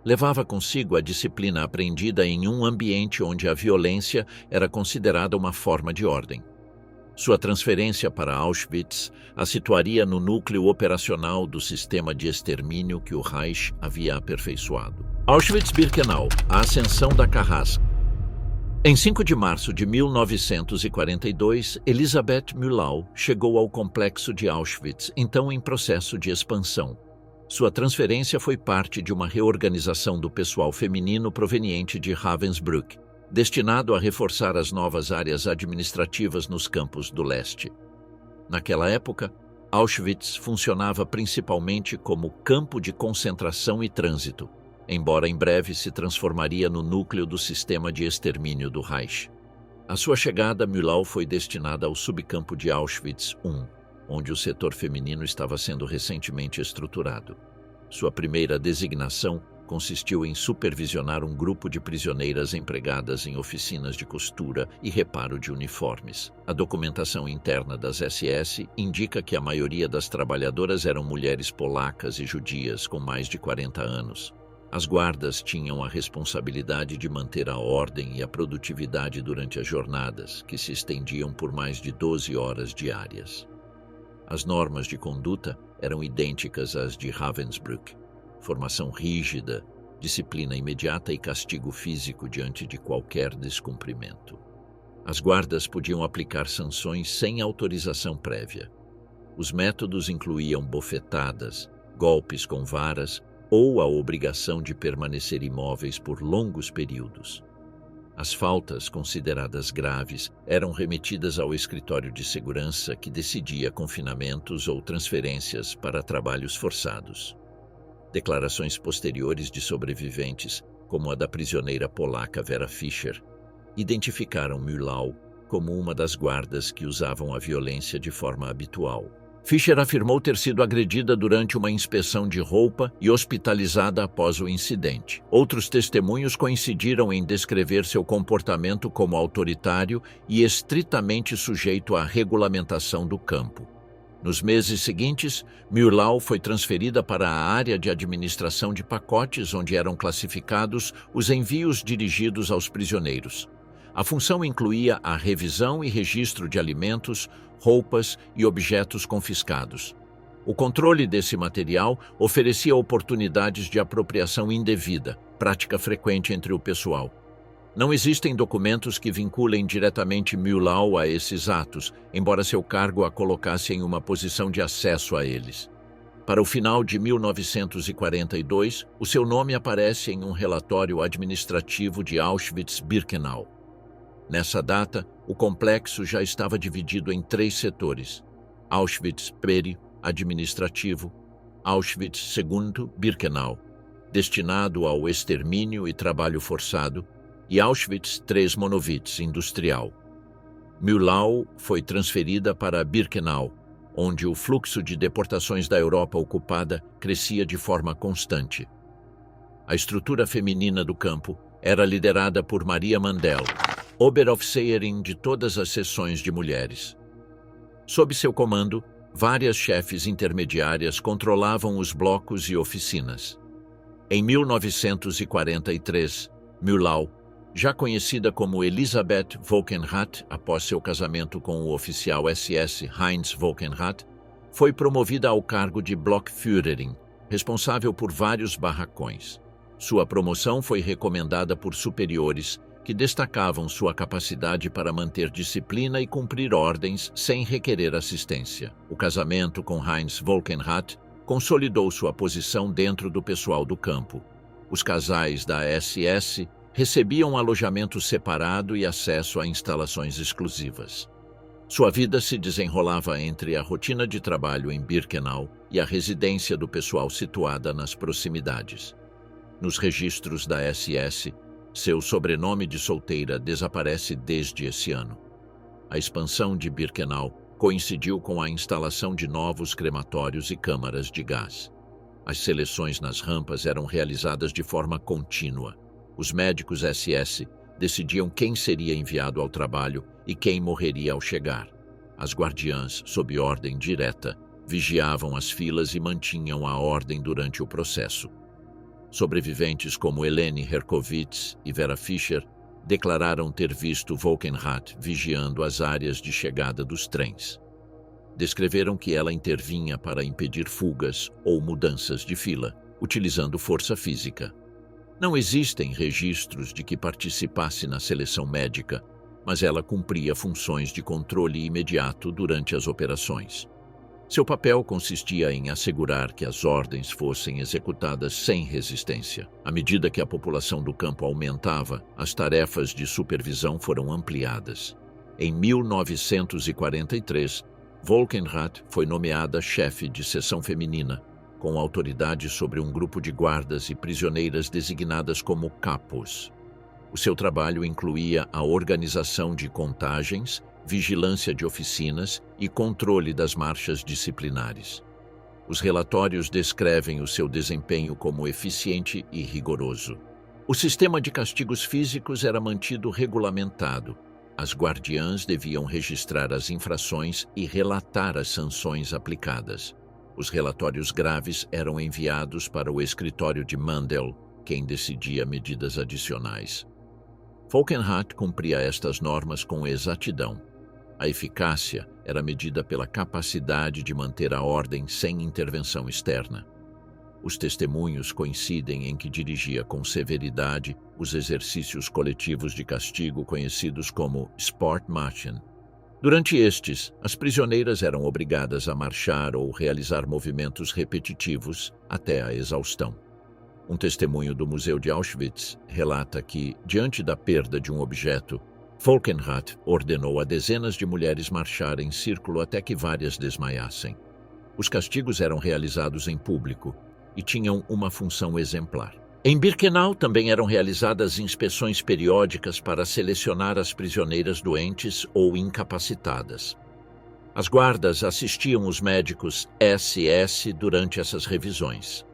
A: Levava consigo a disciplina aprendida em um ambiente onde a violência era considerada uma forma de ordem. Sua transferência para Auschwitz a situaria no núcleo operacional do sistema de extermínio que o Reich havia aperfeiçoado. Auschwitz-Birkenau, a ascensão da carrasca. Em 5 de março de 1942, Elisabeth Mühlau chegou ao complexo de Auschwitz, então em processo de expansão. Sua transferência foi parte de uma reorganização do pessoal feminino proveniente de Ravensbrück, destinado a reforçar as novas áreas administrativas nos campos do leste. Naquela época, Auschwitz funcionava principalmente como campo de concentração e trânsito, embora em breve se transformaria no núcleo do sistema de extermínio do Reich. À sua chegada, Mühlau foi destinada ao subcampo de Auschwitz I, onde o setor feminino estava sendo recentemente estruturado. Sua primeira designação consistiu em supervisionar um grupo de prisioneiras empregadas em oficinas de costura e reparo de uniformes. A documentação interna das SS indica que a maioria das trabalhadoras eram mulheres polacas e judias com mais de 40 anos. As guardas tinham a responsabilidade de manter a ordem e a produtividade durante as jornadas, que se estendiam por mais de 12 horas diárias. As normas de conduta eram idênticas às de Ravensbrück: formação rígida, disciplina imediata e castigo físico diante de qualquer descumprimento. As guardas podiam aplicar sanções sem autorização prévia. Os métodos incluíam bofetadas, golpes com varas ou a obrigação de permanecer imóveis por longos períodos. As faltas consideradas graves eram remetidas ao escritório de segurança, que decidia confinamentos ou transferências para trabalhos forçados. Declarações posteriores de sobreviventes, como a da prisioneira polaca Vera Fischer, identificaram Mühlau como uma das guardas que usavam a violência de forma habitual. Fischer afirmou ter sido agredida durante uma inspeção de roupa e hospitalizada após o incidente. Outros testemunhos coincidiram em descrever seu comportamento como autoritário e estritamente sujeito à regulamentação do campo. Nos meses seguintes, Mühlau foi transferida para a área de administração de pacotes, onde eram classificados os envios dirigidos aos prisioneiros. A função incluía a revisão e registro de alimentos, roupas e objetos confiscados. O controle desse material oferecia oportunidades de apropriação indevida, prática frequente entre o pessoal. Não existem documentos que vinculem diretamente Mühlau a esses atos, embora seu cargo a colocasse em uma posição de acesso a eles. Para o final de 1942, o seu nome aparece em um relatório administrativo de Auschwitz-Birkenau. Nessa data, o complexo já estava dividido em 3 setores: Auschwitz-Peri, administrativo; Auschwitz II, Birkenau, destinado ao extermínio e trabalho forçado; e Auschwitz III Monowitz, industrial. Mühlau foi transferida para Birkenau, onde o fluxo de deportações da Europa ocupada crescia de forma constante. A estrutura feminina do campo era liderada por Maria Mandel, Oberaufseherin de todas as seções de mulheres. Sob seu comando, várias chefes intermediárias controlavam os blocos e oficinas. Em 1943, Mühlau, já conhecida como Elisabeth Wolkenrath após seu casamento com o oficial SS Heinz Wolkenrath, foi promovida ao cargo de Blockführerin, responsável por vários barracões. Sua promoção foi recomendada por superiores que destacavam sua capacidade para manter disciplina e cumprir ordens sem requerer assistência. O casamento com Heinz Wolkenrath consolidou sua posição dentro do pessoal do campo. Os casais da SS recebiam alojamento separado e acesso a instalações exclusivas. Sua vida se desenrolava entre a rotina de trabalho em Birkenau e a residência do pessoal situada nas proximidades. Nos registros da SS, seu sobrenome de solteira desaparece desde esse ano. A expansão de Birkenau coincidiu com a instalação de novos crematórios e câmaras de gás. As seleções nas rampas eram realizadas de forma contínua. Os médicos SS decidiam quem seria enviado ao trabalho e quem morreria ao chegar. As guardiãs, sob ordem direta, vigiavam as filas e mantinham a ordem durante o processo. Sobreviventes como Helene Herkovitz e Vera Fischer declararam ter visto Wolkenrath vigiando as áreas de chegada dos trens. Descreveram que ela intervinha para impedir fugas ou mudanças de fila, utilizando força física. Não existem registros de que participasse na seleção médica, mas ela cumpria funções de controle imediato durante as operações. Seu papel consistia em assegurar que as ordens fossem executadas sem resistência. À medida que a população do campo aumentava, as tarefas de supervisão foram ampliadas. Em 1943, Wolkenrath foi nomeada chefe de seção feminina, com autoridade sobre um grupo de guardas e prisioneiras designadas como capos. O seu trabalho incluía a organização de contagens, vigilância de oficinas e controle das marchas disciplinares. Os relatórios descrevem o seu desempenho como eficiente e rigoroso. O sistema de castigos físicos era mantido regulamentado. As guardiãs deviam registrar as infrações e relatar as sanções aplicadas. Os relatórios graves eram enviados para o escritório de Mandel, quem decidia medidas adicionais. Wolkenrath cumpria estas normas com exatidão. A eficácia era medida pela capacidade de manter a ordem sem intervenção externa. Os testemunhos coincidem em que dirigia com severidade os exercícios coletivos de castigo conhecidos como Sportmachen. Durante estes, as prisioneiras eram obrigadas a marchar ou realizar movimentos repetitivos até a exaustão. Um testemunho do Museu de Auschwitz relata que, diante da perda de um objeto, Wolkenrath ordenou a dezenas de mulheres marchar em círculo até que várias desmaiassem. Os castigos eram realizados em público e tinham uma função exemplar. Em Birkenau também eram realizadas inspeções periódicas para selecionar as prisioneiras doentes ou incapacitadas. As guardas assistiam os médicos SS durante essas revisões.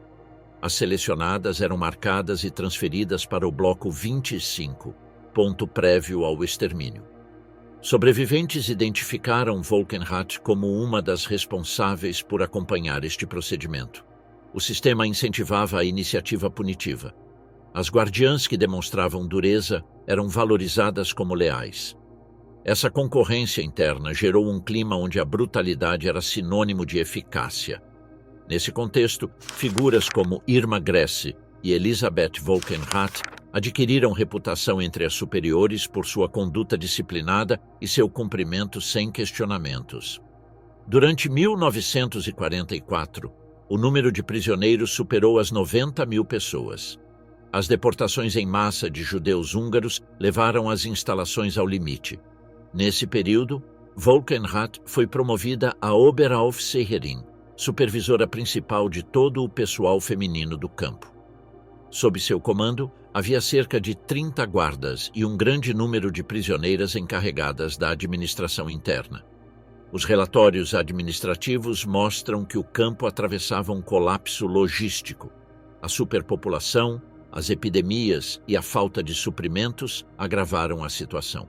A: As selecionadas eram marcadas e transferidas para o bloco 25, ponto prévio ao extermínio. Sobreviventes identificaram Wolkenrath como uma das responsáveis por acompanhar este procedimento. O sistema incentivava a iniciativa punitiva. As guardiãs que demonstravam dureza eram valorizadas como leais. Essa concorrência interna gerou um clima onde a brutalidade era sinônimo de eficácia. Nesse contexto, figuras como Irma Gresse e Elisabeth Wolkenrath adquiriram reputação entre as superiores por sua conduta disciplinada e seu cumprimento sem questionamentos. Durante 1944, o número de prisioneiros superou as 90.000 pessoas. As deportações em massa de judeus húngaros levaram as instalações ao limite. Nesse período, Wolkenrath foi promovida a Oberaufseherin, supervisora principal de todo o pessoal feminino do campo. Sob seu comando, havia cerca de 30 guardas e um grande número de prisioneiras encarregadas da administração interna. Os relatórios administrativos mostram que o campo atravessava um colapso logístico. A superpopulação, As epidemias e a falta de suprimentos agravaram a situação.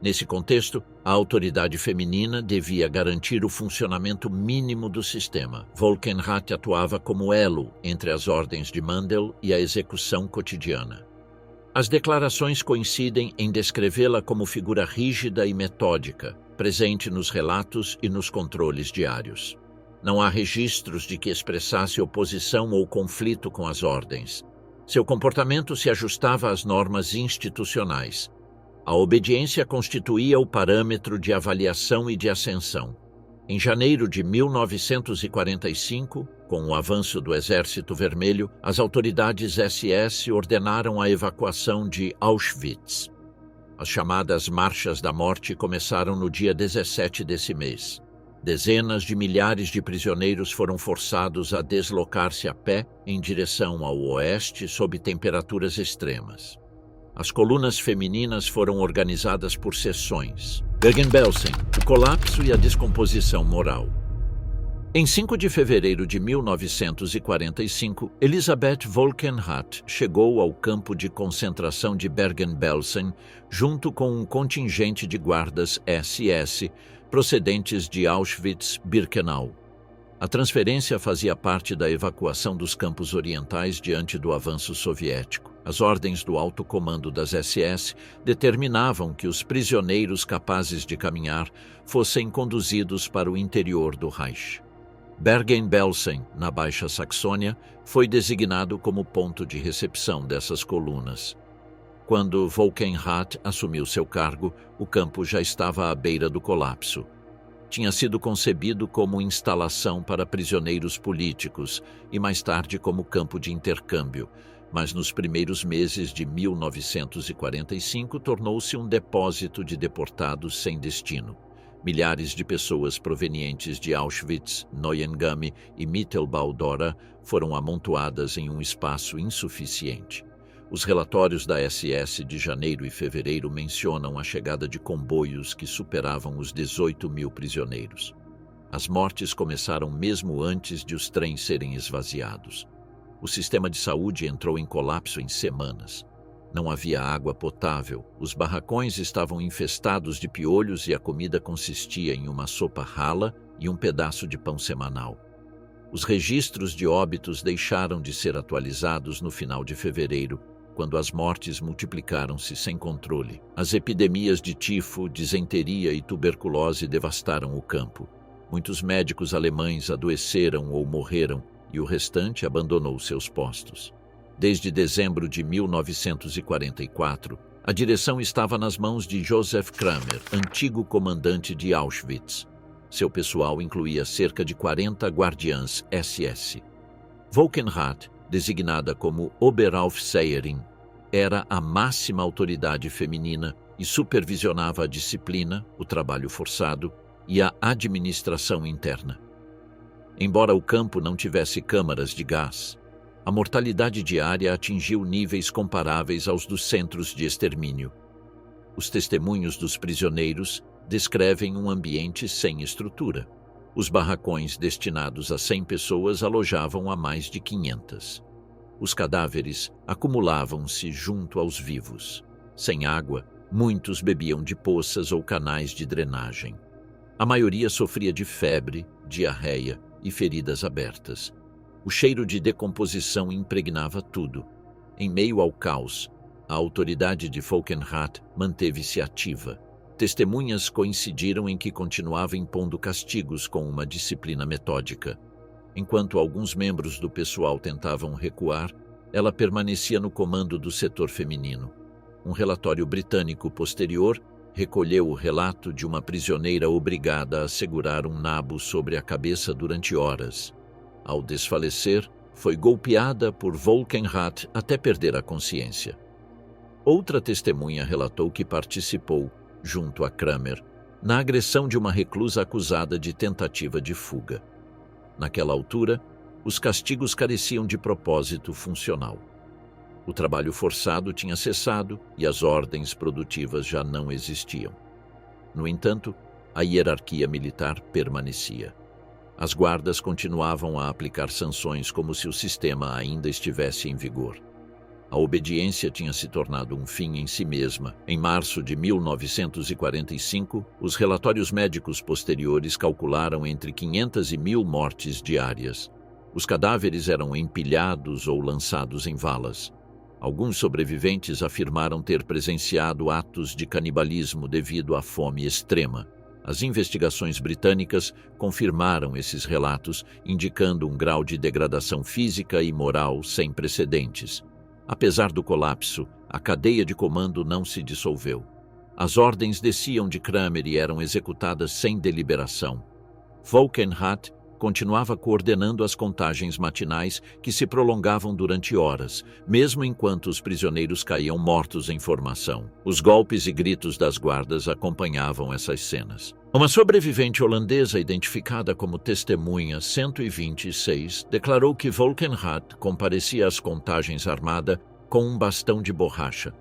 A: Nesse contexto, a autoridade feminina devia garantir o funcionamento mínimo do sistema. Volkenrath atuava como elo entre as ordens de Mandel e a execução cotidiana. As declarações coincidem em descrevê-la como figura rígida e metódica, presente nos relatos e nos controles diários. Não há registros de que expressasse oposição ou conflito com as ordens. Seu comportamento se ajustava às normas institucionais. A obediência constituía o parâmetro de avaliação e de ascensão. Em janeiro de 1945, com o avanço do Exército Vermelho, as autoridades SS ordenaram a evacuação de Auschwitz. As chamadas Marchas da Morte começaram no dia 17 desse mês. Dezenas de milhares de prisioneiros foram forçados a deslocar-se a pé em direção ao oeste sob temperaturas extremas. As colunas femininas foram organizadas por seções. Bergen-Belsen, o colapso e a descomposição moral. Em 5 de fevereiro de 1945, Elisabeth Volkenrath chegou ao campo de concentração de Bergen-Belsen junto com um contingente de guardas SS procedentes de Auschwitz-Birkenau. A transferência fazia parte da evacuação dos campos orientais diante do avanço soviético. As ordens do alto comando das SS determinavam que os prisioneiros capazes de caminhar fossem conduzidos para o interior do Reich. Bergen-Belsen, na Baixa Saxônia, foi designado como ponto de recepção dessas colunas. Quando Volkenrath assumiu seu cargo, o campo já estava à beira do colapso. Tinha sido concebido como instalação para prisioneiros políticos e mais tarde como campo de intercâmbio, mas nos primeiros meses de 1945 tornou-se um depósito de deportados sem destino. Milhares de pessoas provenientes de Auschwitz, Neuengamme e Mittelbau-Dora foram amontoadas em um espaço insuficiente. Os relatórios da SS de janeiro e fevereiro mencionam a chegada de comboios que superavam os 18 mil prisioneiros. As mortes começaram mesmo antes de os trens serem esvaziados. O sistema de saúde entrou em colapso em semanas. Não havia água potável, os barracões estavam infestados de piolhos e a comida consistia em uma sopa rala e um pedaço de pão semanal. Os registros de óbitos deixaram de ser atualizados no final de fevereiro, quando as mortes multiplicaram-se sem controle. As epidemias de tifo, disenteria e tuberculose devastaram o campo. Muitos médicos alemães adoeceram ou morreram e o restante abandonou seus postos. Desde dezembro de 1944, a direção estava nas mãos de Josef Kramer, antigo comandante de Auschwitz. Seu pessoal incluía cerca de 40 guardiãs SS. Volkenrath, designada como Oberaufseherin, era a máxima autoridade feminina e supervisionava a disciplina, o trabalho forçado e a administração interna. Embora o campo não tivesse câmaras de gás, a mortalidade diária atingiu níveis comparáveis aos dos centros de extermínio. Os testemunhos dos prisioneiros descrevem um ambiente sem estrutura. Os barracões destinados a 100 pessoas alojavam a mais de 500. Os cadáveres acumulavam-se junto aos vivos. Sem água, muitos bebiam de poças ou canais de drenagem. A maioria sofria de febre, diarreia e feridas abertas. O cheiro de decomposição impregnava tudo. Em meio ao caos, a autoridade de Volkenrath manteve-se ativa. Testemunhas coincidiram em que continuava impondo castigos com uma disciplina metódica. Enquanto alguns membros do pessoal tentavam recuar, ela permanecia no comando do setor feminino. Um relatório britânico posterior recolheu o relato de uma prisioneira obrigada a segurar um nabo sobre a cabeça durante horas. Ao desfalecer, foi golpeada por Volkenrath até perder a consciência. Outra testemunha relatou que participou, junto a Kramer, na agressão de uma reclusa acusada de tentativa de fuga. Naquela altura, os castigos careciam de propósito funcional. O trabalho forçado tinha cessado e as ordens produtivas já não existiam. No entanto, a hierarquia militar permanecia. As guardas continuavam a aplicar sanções como se o sistema ainda estivesse em vigor. A obediência tinha se tornado um fim em si mesma. Em março de 1945, os relatórios médicos posteriores calcularam entre 500 e 1.000 mortes diárias. Os cadáveres eram empilhados ou lançados em valas. Alguns sobreviventes afirmaram ter presenciado atos de canibalismo devido à fome extrema. As investigações britânicas confirmaram esses relatos, indicando um grau de degradação física e moral sem precedentes. Apesar do colapso, a cadeia de comando não se dissolveu. As ordens desciam de Kramer e eram executadas sem deliberação. Volkenrath continuava coordenando as contagens matinais que se prolongavam durante horas, mesmo enquanto os prisioneiros caíam mortos em formação. Os golpes e gritos das guardas acompanhavam essas cenas. Uma sobrevivente holandesa identificada como testemunha 126 declarou que Volkenrath comparecia às contagens armada com um bastão de borracha.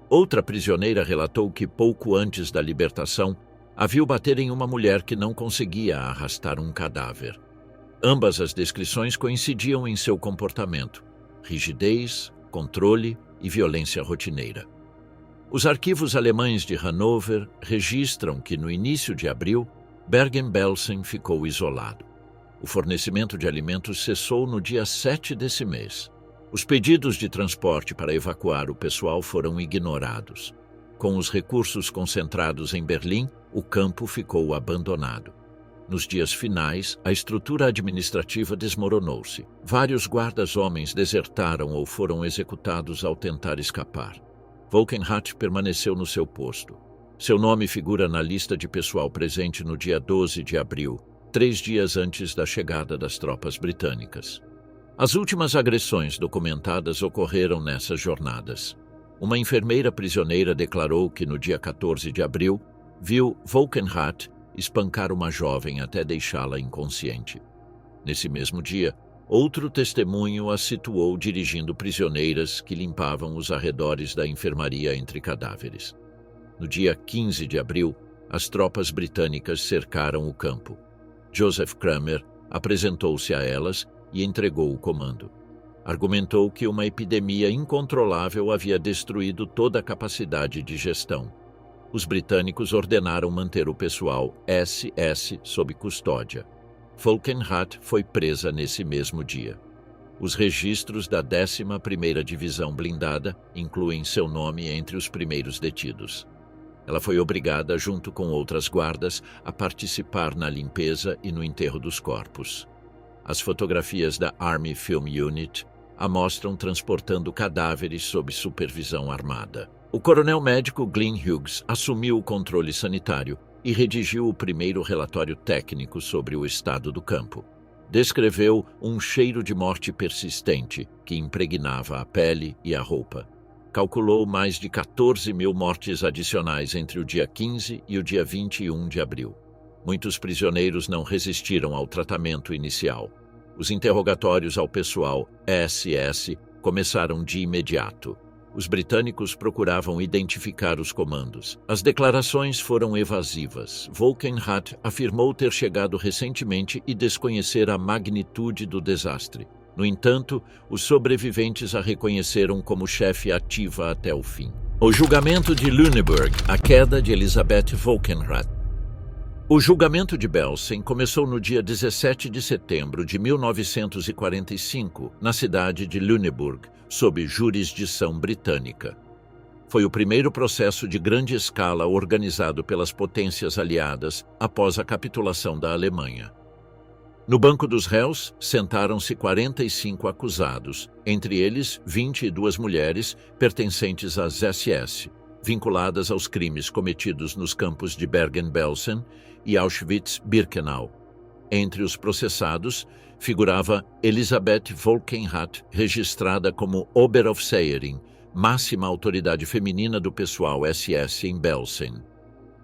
A: Outra prisioneira relatou que pouco antes da libertação a viu bater em uma mulher que não conseguia arrastar um cadáver. Ambas as descrições coincidiam em seu comportamento: rigidez, controle e violência rotineira. Os arquivos alemães de Hannover registram que, no início de abril, Bergen-Belsen ficou isolado. O fornecimento de alimentos cessou no dia 7 desse mês. Os pedidos de transporte para evacuar o pessoal foram ignorados. Com os recursos concentrados em Berlim, o campo ficou abandonado. Nos dias finais, a estrutura administrativa desmoronou-se. Vários guardas-homens desertaram ou foram executados ao tentar escapar. Volkenrath permaneceu no seu posto. Seu nome figura na lista de pessoal presente no dia 12 de abril, 3 dias antes da chegada das tropas britânicas. As últimas agressões documentadas ocorreram nessas jornadas. Uma enfermeira prisioneira declarou que no dia 14 de abril viu Volkenrath espancar uma jovem até deixá-la inconsciente. Nesse mesmo dia, outro testemunho a situou dirigindo prisioneiras que limpavam os arredores da enfermaria entre cadáveres. No dia 15 de abril, as tropas britânicas cercaram o campo. Joseph Kramer apresentou-se a elas e entregou o comando. Argumentou que uma epidemia incontrolável havia destruído toda a capacidade de gestão. Os britânicos ordenaram manter o pessoal SS sob custódia. Volkenrath foi presa nesse mesmo dia. Os registros da 11ª Divisão Blindada incluem seu nome entre os primeiros detidos. Ela foi obrigada, junto com outras guardas, a participar na limpeza e no enterro dos corpos. As fotografias da Army Film Unit a mostram transportando cadáveres sob supervisão armada. O coronel médico Glyn Hughes assumiu o controle sanitário e redigiu o primeiro relatório técnico sobre o estado do campo. Descreveu um cheiro de morte persistente que impregnava a pele e a roupa. Calculou mais de 14.000 mortes adicionais entre o dia 15 e o dia 21 de abril. Muitos prisioneiros não resistiram ao tratamento inicial. Os interrogatórios ao pessoal SS começaram de imediato. Os britânicos procuravam identificar os comandos. As declarações foram evasivas. Volkenrath afirmou ter chegado recentemente e desconhecer a magnitude do desastre. No entanto, os sobreviventes a reconheceram como chefe ativa até o fim. O julgamento de Lüneburg, a queda de Elisabeth Volkenrath. O julgamento de Belsen começou no dia 17 de setembro de 1945, na cidade de Lüneburg, sob jurisdição britânica. Foi o primeiro processo de grande escala organizado pelas potências aliadas após a capitulação da Alemanha. No banco dos réus, sentaram-se 45 acusados, entre eles 22 mulheres pertencentes às SS, vinculadas aos crimes cometidos nos campos de Bergen-Belsen e Auschwitz-Birkenau. Entre os processados, figurava Elisabeth Volkenrath, registrada como Oberaufseherin, máxima autoridade feminina do pessoal SS em Belsen.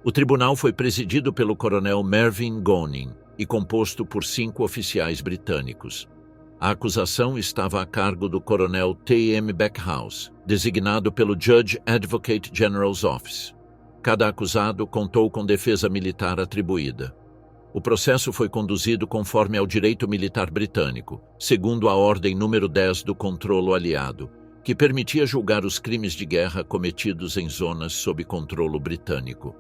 A: O tribunal foi presidido pelo coronel Mervyn Goning e composto por 5 oficiais britânicos. A acusação estava a cargo do coronel T.M. Backhouse, designado pelo Judge Advocate General's Office. Cada acusado contou com defesa militar atribuída. O processo foi conduzido conforme ao direito militar britânico, segundo a Ordem número 10 do Controlo Aliado, que permitia julgar os crimes de guerra cometidos em zonas sob controlo britânico.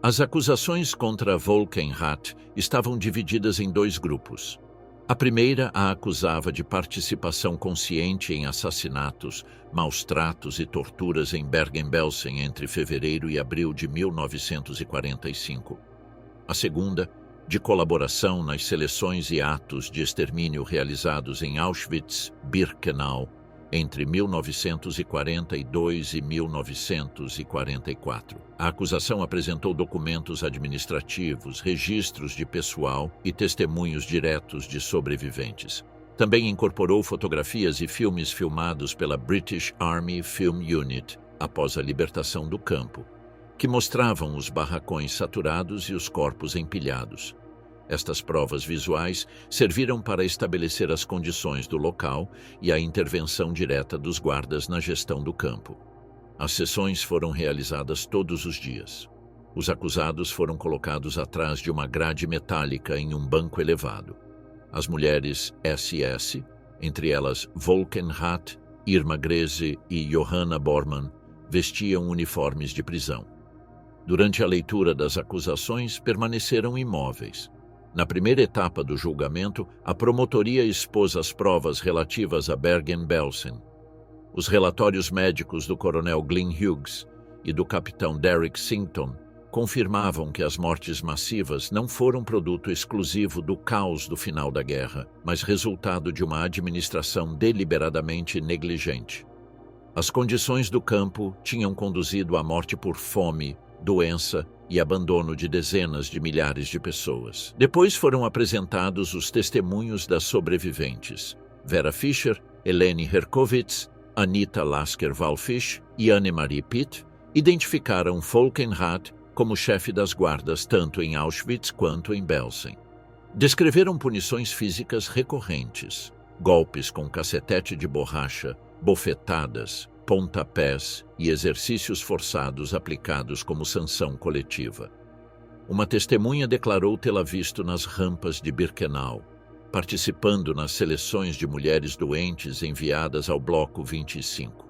A: As acusações contra Volkenrath estavam divididas em dois grupos. A primeira a acusava de participação consciente em assassinatos, maus-tratos e torturas em Bergen-Belsen entre fevereiro e abril de 1945. A segunda, de colaboração nas seleções e atos de extermínio realizados em Auschwitz-Birkenau entre 1942 e 1944. A acusação apresentou documentos administrativos, registros de pessoal e testemunhos diretos de sobreviventes. Também incorporou fotografias e filmes filmados pela British Army Film Unit após a libertação do campo, que mostravam os barracões saturados e os corpos empilhados. Estas provas visuais serviram para estabelecer as condições do local e a intervenção direta dos guardas na gestão do campo. As sessões foram realizadas todos os dias. Os acusados foram colocados atrás de uma grade metálica em um banco elevado. As mulheres SS, entre elas Volkenrath, Irma Grese e Johanna Bormann, vestiam uniformes de prisão. Durante a leitura das acusações, permaneceram imóveis. Na primeira etapa do julgamento, a promotoria expôs as provas relativas a Bergen-Belsen. Os relatórios médicos do coronel Glyn Hughes e do capitão Derek Sington confirmavam que as mortes massivas não foram produto exclusivo do caos do final da guerra, mas resultado de uma administração deliberadamente negligente. As condições do campo tinham conduzido à morte por fome, doença e abandono de dezenas de milhares de pessoas. Depois foram apresentados os testemunhos das sobreviventes. Vera Fischer, Helene Herkovitz, Anita Lasker-Wallfisch e Annemarie Pitt identificaram Volkenrath como chefe das guardas tanto em Auschwitz quanto em Belsen. Descreveram punições físicas recorrentes, golpes com cacetete de borracha, bofetadas, pontapés e exercícios forçados aplicados como sanção coletiva. Uma testemunha declarou tê-la visto nas rampas de Birkenau, participando nas seleções de mulheres doentes enviadas ao Bloco 25.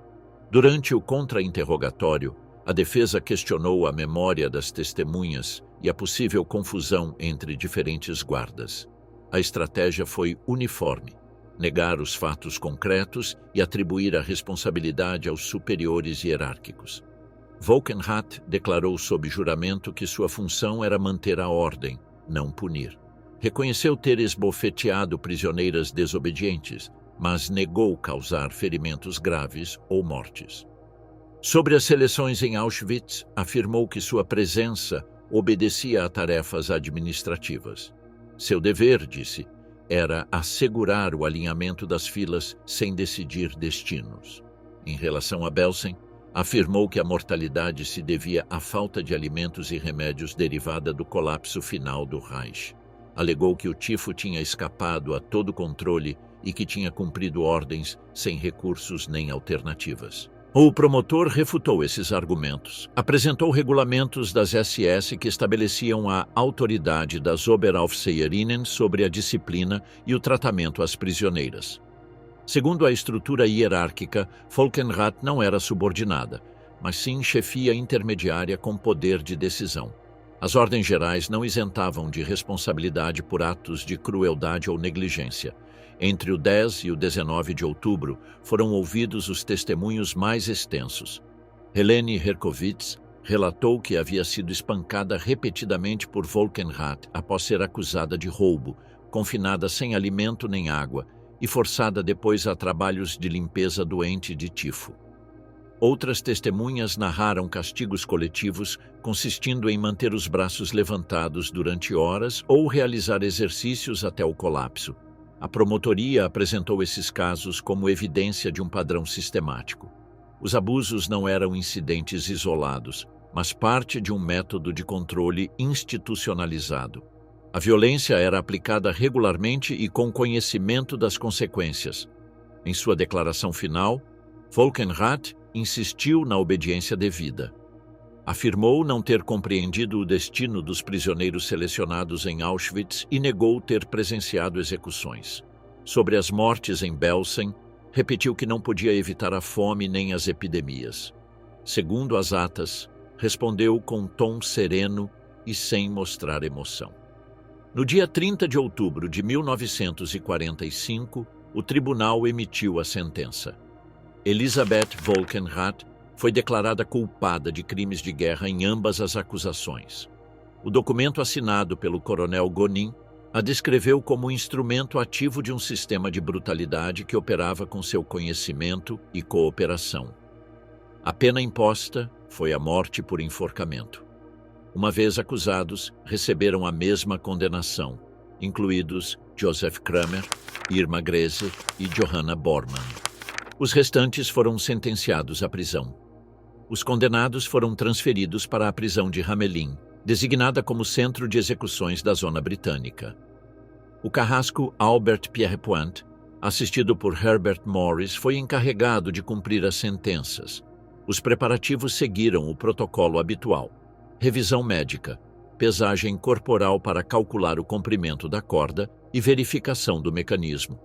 A: Durante o contra-interrogatório, a defesa questionou a memória das testemunhas e a possível confusão entre diferentes guardas. A estratégia foi uniforme: negar os fatos concretos e atribuir a responsabilidade aos superiores hierárquicos. Volkenrath declarou sob juramento que sua função era manter a ordem, não punir. Reconheceu ter esbofeteado prisioneiras desobedientes, mas negou causar ferimentos graves ou mortes. Sobre as seleções em Auschwitz, afirmou que sua presença obedecia a tarefas administrativas. Seu dever, disse, era assegurar o alinhamento das filas sem decidir destinos. Em relação a Belsen, afirmou que a mortalidade se devia à falta de alimentos e remédios derivada do colapso final do Reich. Alegou que o tifo tinha escapado a todo controle e que tinha cumprido ordens sem recursos nem alternativas. O promotor refutou esses argumentos. Apresentou regulamentos das SS que estabeleciam a autoridade das Oberaufseherinnen sobre a disciplina e o tratamento às prisioneiras. Segundo a estrutura hierárquica, Volkenrath não era subordinada, mas sim chefia intermediária com poder de decisão. As ordens gerais não isentavam de responsabilidade por atos de crueldade ou negligência. Entre o 10 e o 19 de outubro, foram ouvidos os testemunhos mais extensos. Helene Herkovitz relatou que havia sido espancada repetidamente por Volkenrath após ser acusada de roubo, confinada sem alimento nem água e forçada depois a trabalhos de limpeza doente de tifo. Outras testemunhas narraram castigos coletivos consistindo em manter os braços levantados durante horas ou realizar exercícios até o colapso. A promotoria apresentou esses casos como evidência de um padrão sistemático. Os abusos não eram incidentes isolados, mas parte de um método de controle institucionalizado. A violência era aplicada regularmente e com conhecimento das consequências. Em sua declaração final, Volkenrath insistiu na obediência devida. Afirmou não ter compreendido o destino dos prisioneiros selecionados em Auschwitz e negou ter presenciado execuções. Sobre as mortes em Belsen, repetiu que não podia evitar a fome nem as epidemias. Segundo as atas, respondeu com tom sereno e sem mostrar emoção. No dia 30 de outubro de 1945, o tribunal emitiu a sentença. Elisabeth Volkenrath foi declarada culpada de crimes de guerra em ambas as acusações. O documento assinado pelo coronel Gonin a descreveu como um instrumento ativo de um sistema de brutalidade que operava com seu conhecimento e cooperação. A pena imposta foi a morte por enforcamento. Uma vez acusados, receberam a mesma condenação, incluídos Joseph Kramer, Irma Grese e Johanna Bormann. Os restantes foram sentenciados à prisão. Os condenados foram transferidos para a prisão de Hamelin, designada como centro de execuções da zona britânica. O carrasco Albert Pierrepoint, assistido por Herbert Morris, foi encarregado de cumprir as sentenças. Os preparativos seguiram o protocolo habitual: revisão médica, pesagem corporal para calcular o comprimento da corda e verificação do mecanismo.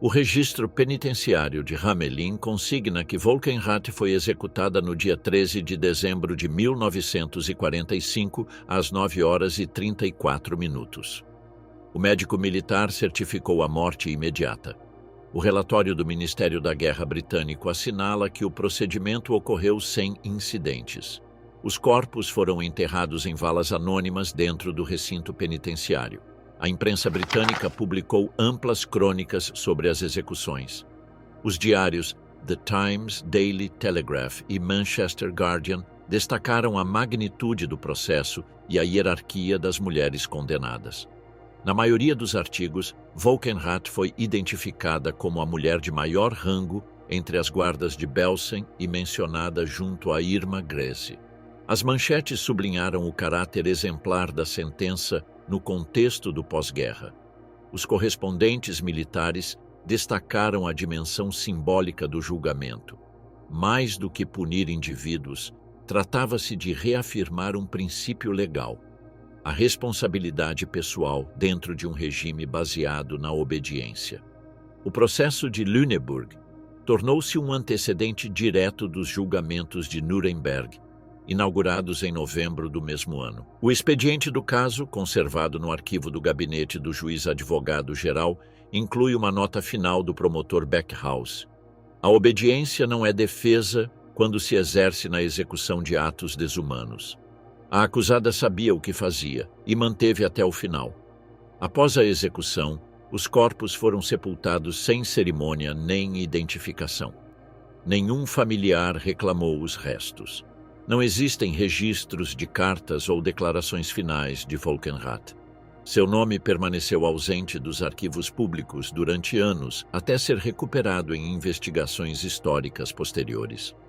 A: O registro penitenciário de Hamelin consigna que Volkenrath foi executada no dia 13 de dezembro de 1945, às 9h34. O médico militar certificou a morte imediata. O relatório do Ministério da Guerra britânico assinala que o procedimento ocorreu sem incidentes. Os corpos foram enterrados em valas anônimas dentro do recinto penitenciário. A imprensa britânica publicou amplas crônicas sobre as execuções. Os diários The Times, Daily Telegraph e Manchester Guardian destacaram a magnitude do processo e a hierarquia das mulheres condenadas. Na maioria dos artigos, Volkenrath foi identificada como a mulher de maior rango entre as guardas de Belsen e mencionada junto a Irma Grese. As manchetes sublinharam o caráter exemplar da sentença no contexto do pós-guerra. Os correspondentes militares destacaram a dimensão simbólica do julgamento. Mais do que punir indivíduos, tratava-se de reafirmar um princípio legal: a responsabilidade pessoal dentro de um regime baseado na obediência. O processo de Lüneburg tornou-se um antecedente direto dos julgamentos de Nuremberg, inaugurados em novembro do mesmo ano. O expediente do caso, conservado no arquivo do gabinete do juiz-advogado-geral, inclui uma nota final do promotor Beckhaus. A obediência não é defesa quando se exerce na execução de atos desumanos. A acusada sabia o que fazia e manteve até o final. Após a execução, os corpos foram sepultados sem cerimônia nem identificação. Nenhum familiar reclamou os restos. Não existem registros de cartas ou declarações finais de Volkenrath. Seu nome permaneceu ausente dos arquivos públicos durante anos, até ser recuperado em investigações históricas posteriores.